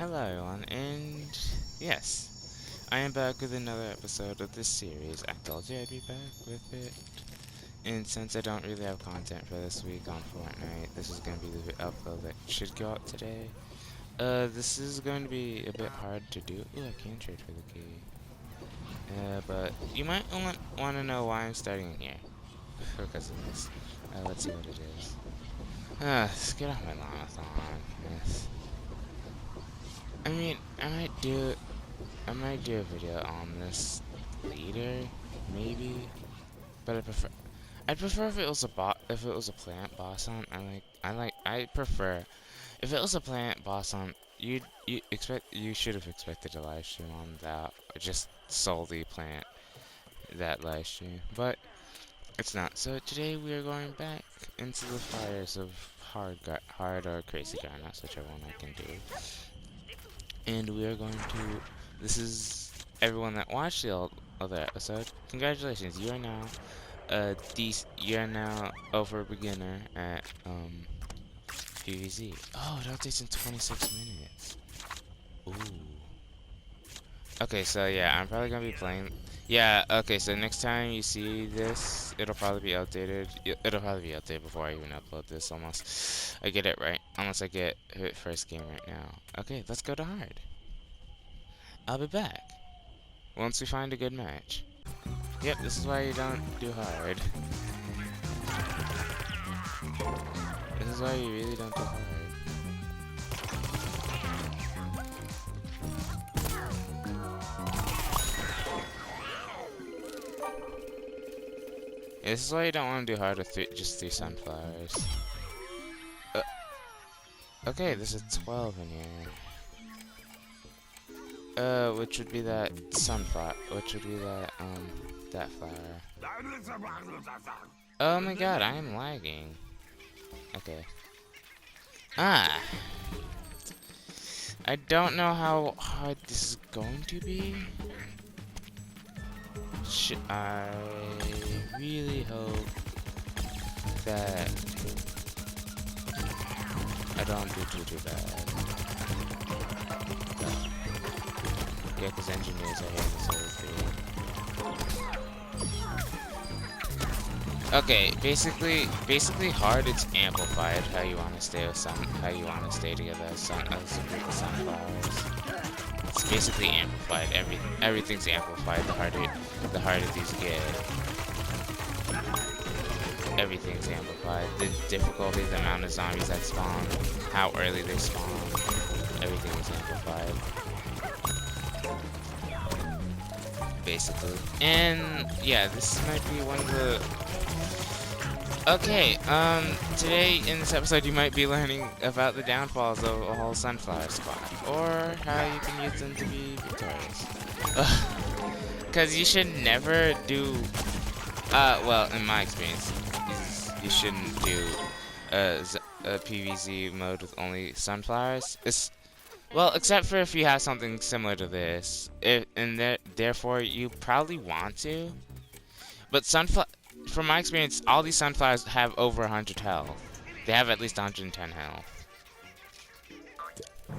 Hello everyone, and yes, I am back with another episode of this series. I told you I'd be back with it. And since I don't really have content for this week on Fortnite, this is going to be the upload that should go out today. This is going to be a bit hard to do. Ooh, I can trade for the key. But you might want to know why I'm starting here. Because of this. Let's see what it is. Let's get off my Lanathon. Yes. I mean, I might do a video on this later, maybe. But I'd prefer if it was if it was a plant boss on. I prefer if it was a plant boss on. You should have expected a live stream on that, just solely plant that live stream. But it's not. So today we are going back into the fires of hard or crazy Gyarados, whichever one I can do. And we are going to. This is everyone that watched the other episode. Congratulations, you are now you're now over beginner at PvZ. Oh, it updates in 26 minutes. Ooh. Okay, so yeah, I'm probably gonna be playing. Yeah, okay, so next time you see this, it'll probably be outdated. It'll probably be outdated before I even upload this, unless I get it right. Unless I get hit first game right now. Okay, let's go to hard. I'll be back once we find a good match. Yep, this is why you don't do hard. This is why you really don't do hard. Yeah, this is why you don't want to do hard with just 3 sunflowers. Okay, there's a 12 in here. Which would be that sunflower? Which would be that flower? Oh my god, I am lagging. Okay. I don't know how hard this is going to be. I really hope that I don't do too bad. Yeah, because engineers are here in the server too. Okay, basically hard. It's amplified. How you want to stay with how you want to stay together as a group of sunflowers. It's basically amplified. Everything's amplified. The harder these get. Everything's amplified. The difficulty, the amount of zombies that spawn, how early they spawn. Everything is amplified. Basically. And yeah, this might be one of the. Okay, today in this episode you might be learning about the downfalls of a whole sunflower squad, or how you can use them to be victorious. Because you should never do, well, in my experience, you shouldn't do a PvZ mode with only sunflowers. Well, except for if you have something similar to this, therefore you probably want to, but from my experience, all these sunflowers have over 100 health. They have at least 110 health.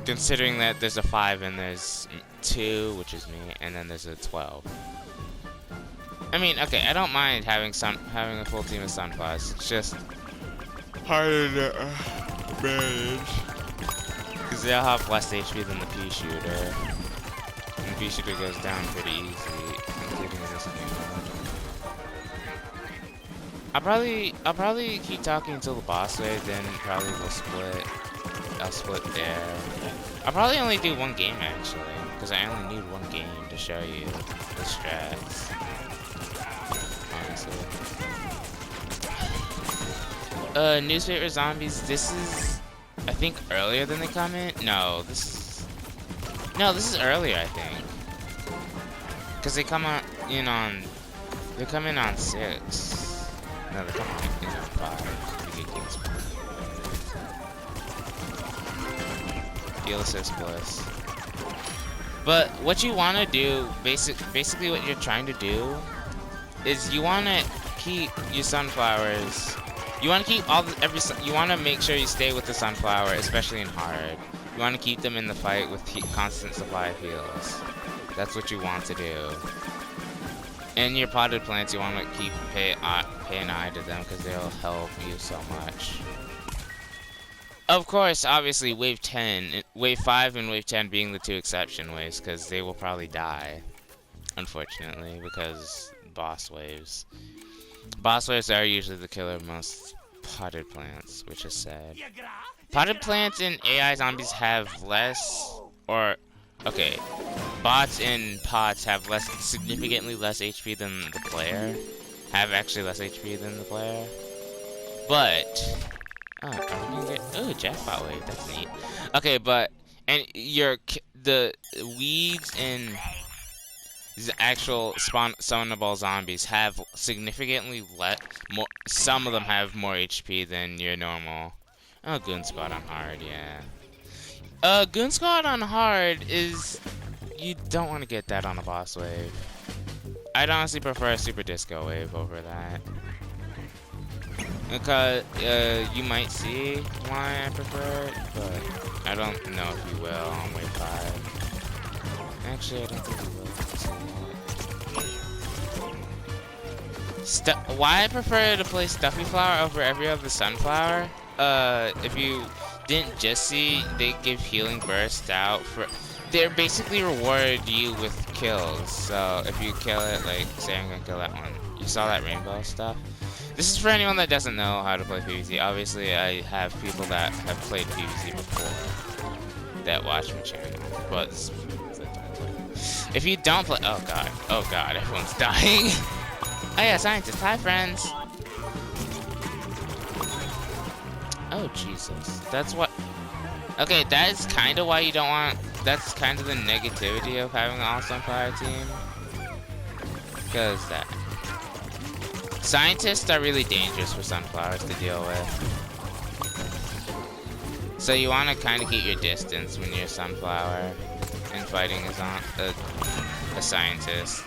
Considering that there's a 5 and there's 2, which is me, and then there's a 12. I mean, okay, I don't mind having a full team of sunflowers. It's just harder to manage. Because they'll have less HP than the pea shooter. And the pea shooter goes down pretty easy, including this game. I'll probably keep talking until the boss wave, then probably we'll split. I'll split there. I'll probably only do one game actually, because I only need one game to show you the strats. Honestly. Newspaper zombies, this is I think earlier than they come in. No, this is earlier I think. Cause they come in on 6. No, they come on in on 5. You get King's Heal assist plus. But what you want to do, basically what you're trying to do, is you want to keep your sunflowers. You want to keep you want to make sure you stay with the sunflower, especially in hard. You want to keep them in the fight with constant supply of heals. That's what you want to do. And your potted plants, you want to pay an eye to them because they'll help you so much. Of course, obviously, Wave 10, Wave 5 and Wave 10 being the two exception waves, because they will probably die, unfortunately, because boss waves. Boss waves are usually the killer of most potted plants, which is sad. Potted plants and AI zombies have less, or, okay, bots and pots have significantly less HP than the player. Have actually less HP than the player. But, oh, jackpot wave, that's neat. Okay, but, and the weeds and the actual spawnable zombies have significantly more, some of them have more HP than your normal. Oh, Goon Squad on hard, yeah. Goon Squad on hard is, you don't want to get that on a boss wave. I'd honestly prefer a Super Disco wave over that. Because, you might see why I prefer it, but I don't know if you will on wave 5. Actually, I don't think you will. Why I prefer to play Stuffy Flower over every other Sunflower? If you didn't just see, they give healing bursts out for. They basically reward you with kills. So if you kill it, like say I'm gonna kill that one. You saw that rainbow stuff. This is for anyone that doesn't know how to play PvZ. Obviously, I have people that have played PvZ before that watch my channel. But if you don't play, oh god, everyone's dying. Oh yeah, scientists. Hi, friends. Oh, Jesus. That's what... Okay, that is kind of why you don't want... That's kind of the negativity of having an all-Sunflower team. Because that... Scientists are really dangerous for Sunflowers to deal with. So you want to kind of keep your distance when you're a Sunflower and fighting a scientist.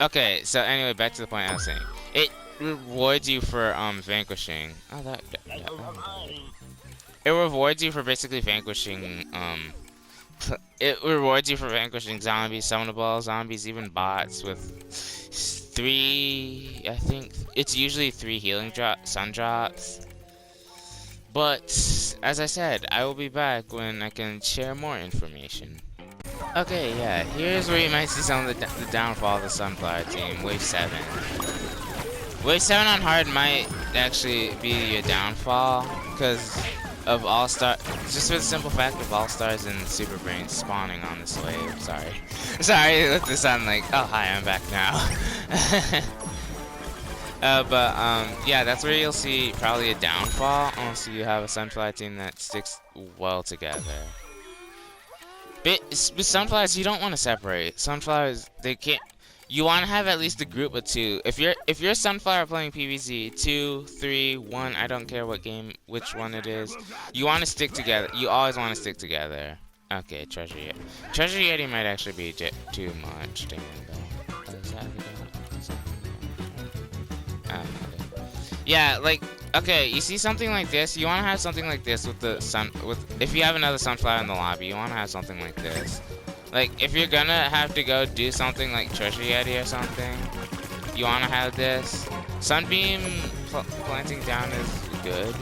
Okay, so anyway, back to the point I was saying. It rewards you for vanquishing. Oh, it rewards you for basically vanquishing. It rewards you for vanquishing zombies, summonable zombies, even bots with 3. I think it's usually 3 healing sun drops. But as I said, I will be back when I can share more information. Okay, yeah, here's where you might see some of the downfall of the Sunflower team, Wave 7. Wave 7 on hard might actually be your downfall, because of All-Star, just for the simple fact of All-Stars and Super Brains spawning on this wave, sorry. Sorry, let this sound like, oh hi, I'm back now. Yeah, that's where you'll see probably a downfall, unless you have a Sunflower team that sticks well together. With Sunflowers, you don't want to separate. Sunflowers, they can't. You want to have at least a group of 2. If you're a Sunflower playing PvZ, 2, 3, 1, I don't care which one it is. You want to stick together. You always want to stick together. Okay, Treasure Yeti. Treasure Yeti might actually be too much. Damn, yeah, like, okay, you see something like this, you want to have something like this with the if you have another Sunflower in the lobby, you want to have something like this. Like, if you're gonna have to go do something like Treasure Yeti or something, you want to have this. Sunbeam planting down is good.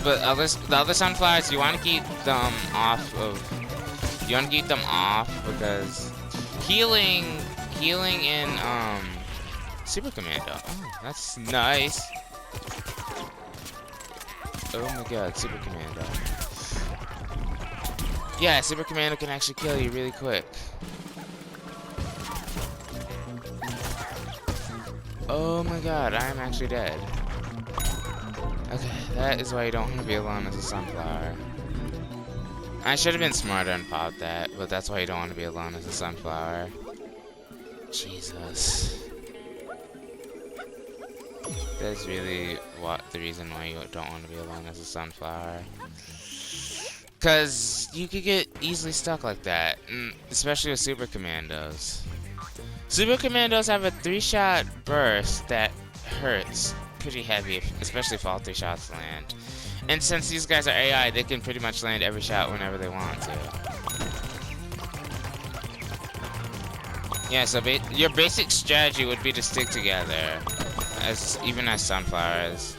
But the other Sunflowers, you want to keep them off of... You want to keep them off because healing in, Super Commando. Oh, that's nice. Oh my god, Super Commando. Yeah, Super Commando can actually kill you really quick. Oh my god, I am actually dead. Okay, that is why you don't want to be alone as a Sunflower. I should have been smarter and popped that, but that's why you don't want to be alone as a Sunflower. Jesus. That's really the reason why you don't want to be alone as a Sunflower. Because you could get easily stuck like that, especially with Super Commandos. Super Commandos have a 3-shot burst that hurts pretty heavy, especially if all 3 shots land. And since these guys are AI, they can pretty much land every shot whenever they want to. Yeah, so your basic strategy would be to stick together, even as sunflowers.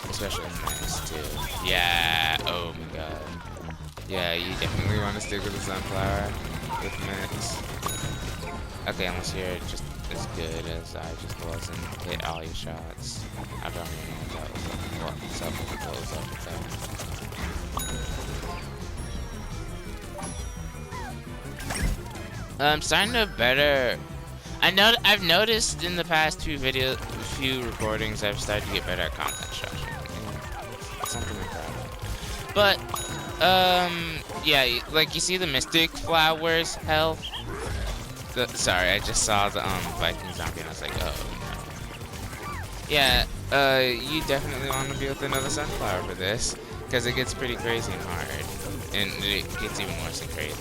Especially in this, too. Yeah, oh my god. Yeah, you definitely want to stick with the sunflower with mix. Okay, unless you're just as good as I just was and hit all your shots. I don't even know what's up with that. I'm starting to better. I've noticed in the past few recordings, I've started to get better at content structure. Something like that. But yeah, like you see the Mystic Flowers health. Sorry, I just saw the Viking zombie and I was like, oh no. Yeah, you definitely want to be with another sunflower for this, because it gets pretty crazy and hard, and it gets even worse and crazy.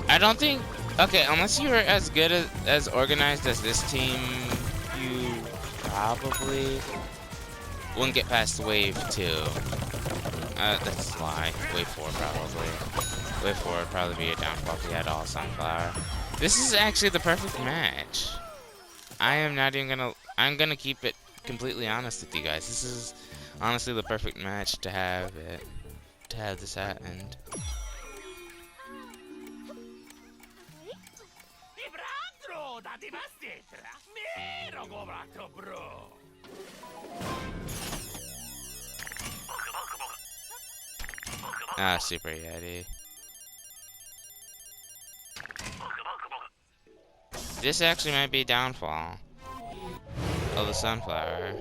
I don't think, okay, unless you were as good as organized as this team, you probably wouldn't get past wave 2. That's a lie. Wave 4 probably. Wave 4 would probably be your downfall if you had all sunflower. This is actually the perfect match. I'm gonna keep it completely honest with you guys. This is honestly the perfect match to have this happen. Ah, Super Yeti. This actually might be a downfall of the sunflower,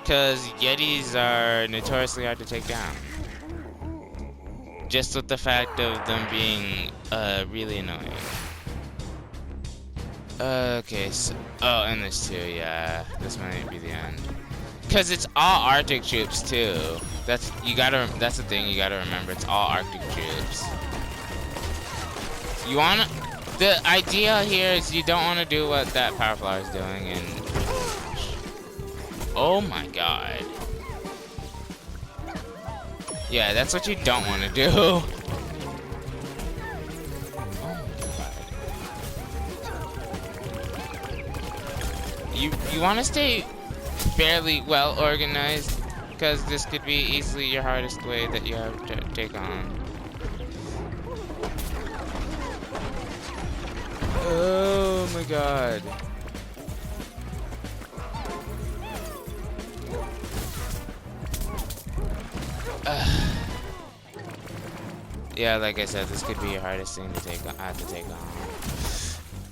because Yetis are notoriously hard to take down. Just with the fact of them being really annoying. Okay, so and this too, yeah. This might be the end. Cause it's all Arctic troops too. That's the thing you gotta remember. It's all Arctic troops. The idea here is you don't want to do what that Power Flower is doing and... Oh my god. Yeah, that's what you don't want to do. Oh my god. You want to stay fairly well organized, because this could be easily your hardest wave that you have to take on. Oh my god. Yeah, like I said, this could be your hardest thing to have to take on.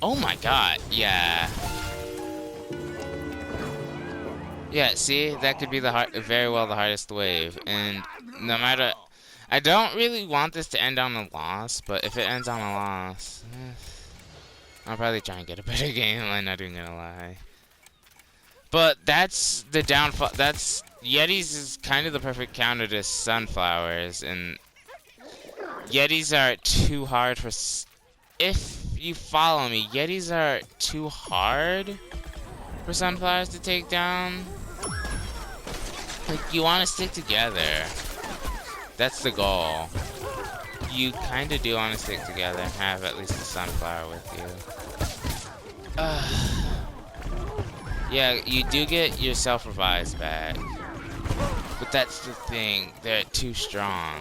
Oh my god, yeah. Yeah, see, that could be very well the hardest wave, and no matter, I don't really want this to end on a loss, but if it ends on a loss, I'll probably try and get a better game. I'm not even gonna lie. But that's the downfall. Yetis is kind of the perfect counter to sunflowers, and Yetis are too hard for. If you follow me, Yetis are too hard for sunflowers to take down. Like, you want to stick together. That's the goal. You kind of do want to stick together and have at least a sunflower with you. Yeah, you do get your self-revives back. But that's the thing, they're too strong.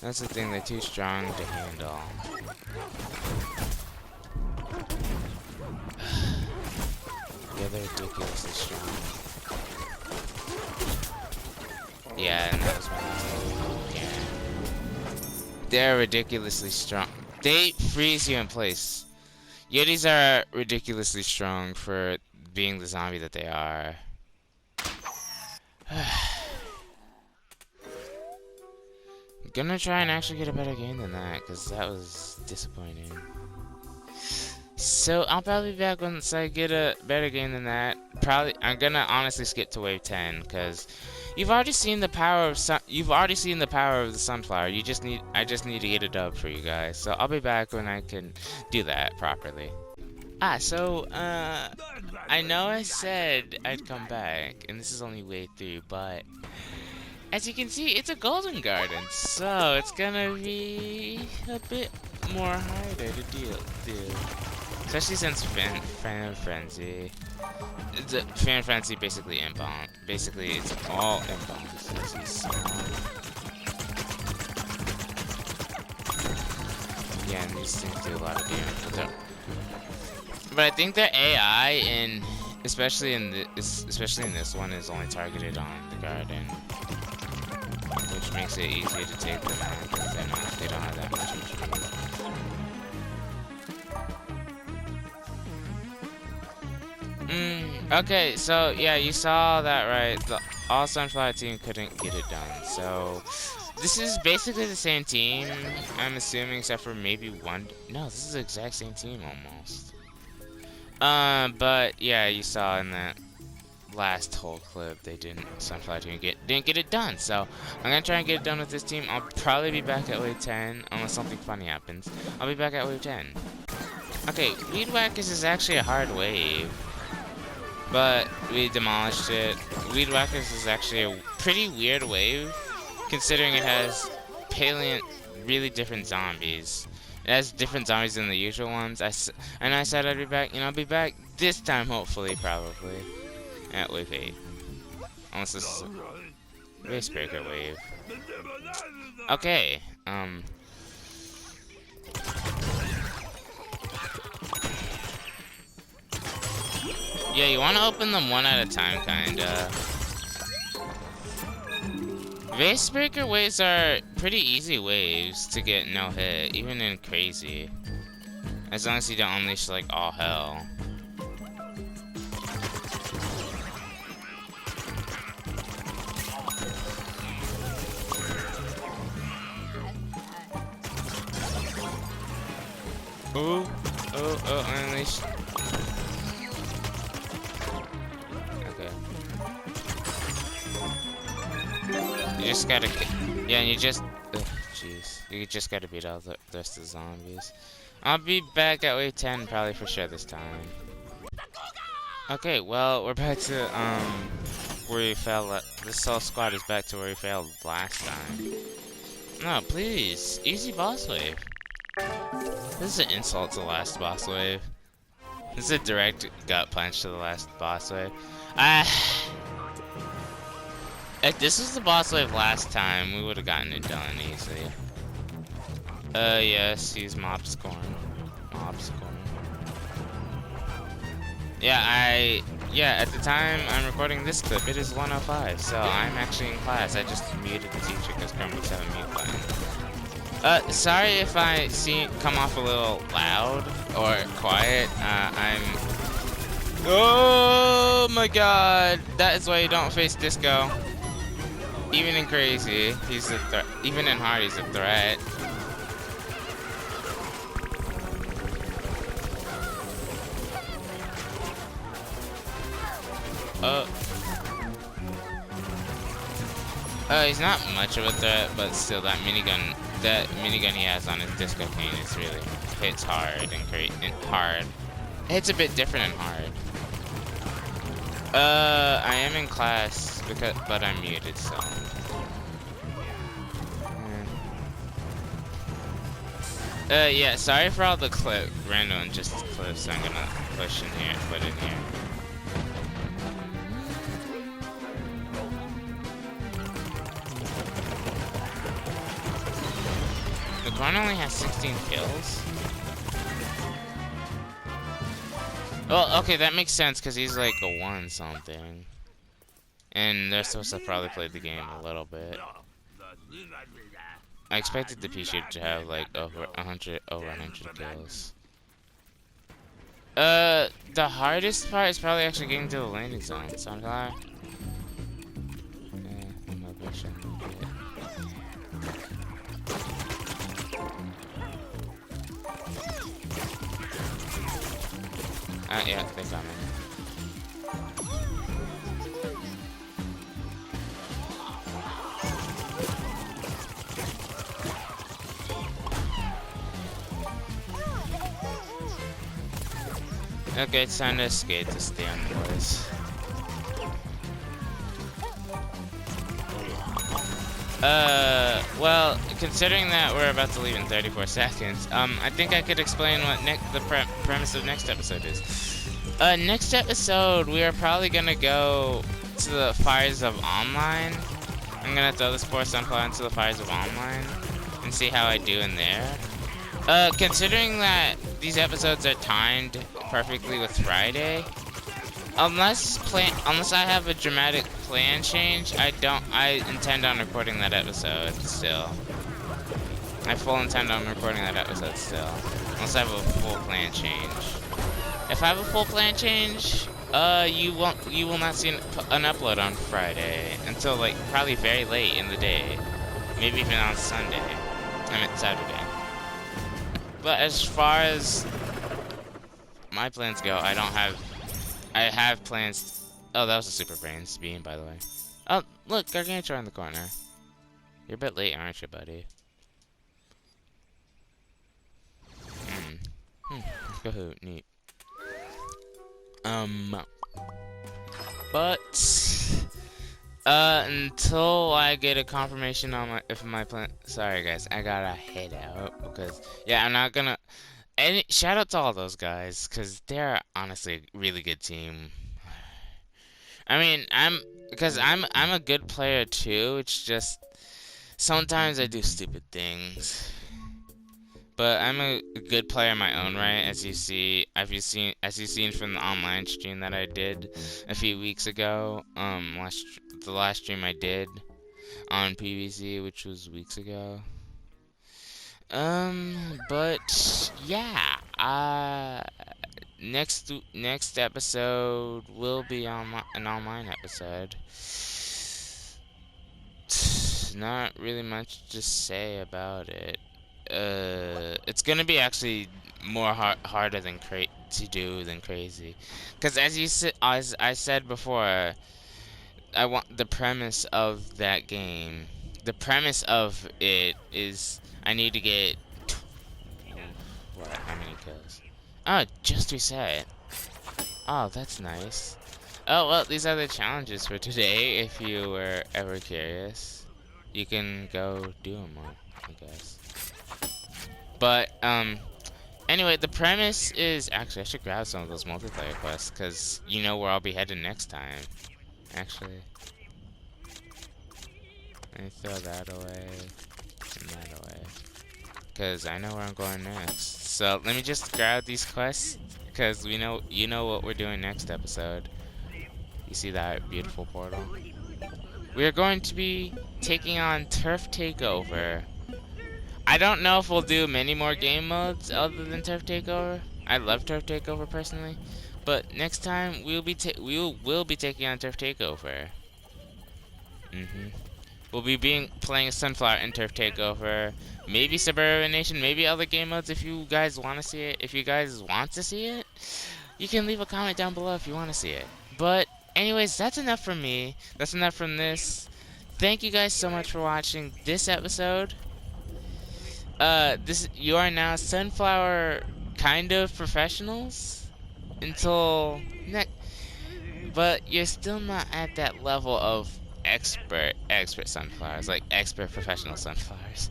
That's the thing, they're too strong to handle. Yeah, they're ridiculously strong. Yeah, and that was my mistake. Yeah. They're ridiculously strong. They freeze you in place. Yetis are ridiculously strong for being the zombie that they are. I'm gonna try and actually get a better game than that, because that was disappointing. So I'll probably be back once I get a better game than that. I'm gonna honestly skip to wave 10, because you've already seen the power of the sunflower. I just need to get a dub for you guys. So I'll be back when I can do that properly. I know I said I'd come back, and this is only way through, but as you can see, it's a golden garden, so it's gonna be a bit more harder to deal with. Especially since Fan Frenzy. Fan Frenzy basically inbound. Basically, it's all inbound. Yeah, and these things do a lot of damage. But I think the AI especially in this one is only targeted on the garden, which makes it easier to take them out because they don't have that much HP. Okay, so yeah, you saw that right. The All Sunflower team couldn't get it done, so this is basically the same team, I'm assuming, except for maybe one. No, this is the exact same team almost. But yeah, you saw in that last whole clip, Sunflower team didn't get it done. So I'm gonna try and get it done with this team. I'll probably be back at wave 10 unless something funny happens. I'll be back at wave 10. Okay, Weed Whackers is actually a hard wave, but we demolished it. Weed Whackers is actually a pretty weird wave, considering it has really different zombies. It has different zombies than the usual ones. I said I'd be back, I'll be back this time, hopefully, probably, at wave 8. Unless this is a Race Breaker wave. Okay, yeah, you want to open them one at a time, kinda. Vase Breaker waves are pretty easy waves to get no hit, even in crazy. As long as you don't unleash like all hell. Oh, unleash. You just gotta, yeah, and you just, jeez, you just gotta beat out the rest of the zombies. I'll be back at wave 10 probably for sure this time. Okay, well, we're back to, where we fell, this whole squad is back to where we failed last time. No, please, easy boss wave. This is an insult to the last boss wave. This is a direct gut punch to the last boss wave. If this was the boss wave last time, we would have gotten it done easily. Yes, he's mob scoring. Yeah, at the time I'm recording this clip, it is 1:05, so I'm actually in class. I just muted the teacher because Chromebooks have a mute button. Sorry if I come off a little loud or quiet. Oh my god, that is why you don't face Disco. Even in crazy, he's a threat. Even in hard, he's a threat. He's not much of a threat, but still, that minigun he has on his Disco Cane is really hits hard and hard. It hits a bit different and hard. I am in class but I'm muted, so. Yeah, sorry for all the random just clips I'm gonna push in here, put in here. The Corn only has 16 kills. Well, okay, that makes sense because he's like a 1 something. And they're supposed to probably play the game a little bit. I expected the Pichu to have like over 100 kills. The hardest part is probably actually getting to the landing zone. Sunflower. Yeah, they're coming. Okay, it's time to escape to stay on the boys. Well, considering that we're about to leave in 34 seconds, I think I could explain what the premise of next episode is. Next episode, we are probably gonna go to the Fires of Online. I'm gonna throw the Spore Sunflower into the Fires of Online and see how I do in there. Considering that these episodes are timed perfectly with Friday, unless I have a dramatic plan change, I intend on recording that episode still. I full intend on recording that episode still, unless I have a full plan change. If I have a full plan change, you will not see an upload on Friday until like probably very late in the day, maybe even on Sunday. I meant Saturday. But as far as my plans go, I have plans. Oh, that was a Super Brains beam, by the way. Oh, look, Gargantua in the corner. You're a bit late, aren't you, buddy? Kahoot, neat. But until I get a confirmation on my plan. Sorry, guys, I gotta head out because yeah, I'm not gonna. And shout out to all those guys because they're honestly a really good team. I mean, I'm a good player too. It's just sometimes I do stupid things. But I'm a good player in my own right, as you've seen from the online stream that I did a few weeks ago. The last stream I did on PvZ, which was weeks ago. But yeah, next episode will be an online episode. Not really much to say about it. It's gonna be actually more harder than to do than crazy, because as I said before, I want the premise of that game. The premise of it is I need to get how many kills? Oh, just reset. Oh, that's nice. Oh well, these are the challenges for today. If you were ever curious, you can go do them all, I guess. But, anyway, the premise is... Actually, I should grab some of those multiplayer quests, because you know where I'll be headed next time. Actually. Let me throw that away, and that away. Because I know where I'm going next. So, let me just grab these quests, because you know what we're doing next episode. You see that beautiful portal? We are going to be taking on Turf Takeover. I don't know if we'll do many more game modes other than Turf Takeover. I love Turf Takeover personally, but next time we'll be taking on Turf Takeover. We'll be playing Sunflower in Turf Takeover, maybe Suburban Nation, maybe other game modes if you guys want to see it. If you guys want to see it, you can leave a comment down below if you want to see it. But anyways, that's enough from me. That's enough from this. Thank you guys so much for watching this episode. You are now Sunflower kind of professionals until next, but you're still not at that level of expert sunflowers, like expert professional sunflowers.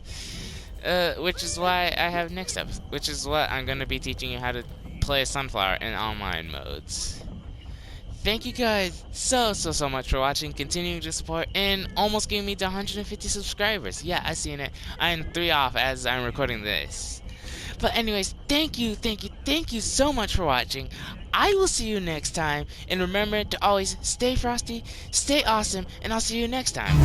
Which is why I have next episode, which is what I'm gonna be teaching you how to play a sunflower in online modes. Thank you guys so much for watching, continuing to support, and almost getting me to 150 subscribers. Yeah, I seen it. I am 3 off as I'm recording this. But anyways, thank you so much for watching. I will see you next time, and remember to always stay frosty, stay awesome, and I'll see you next time.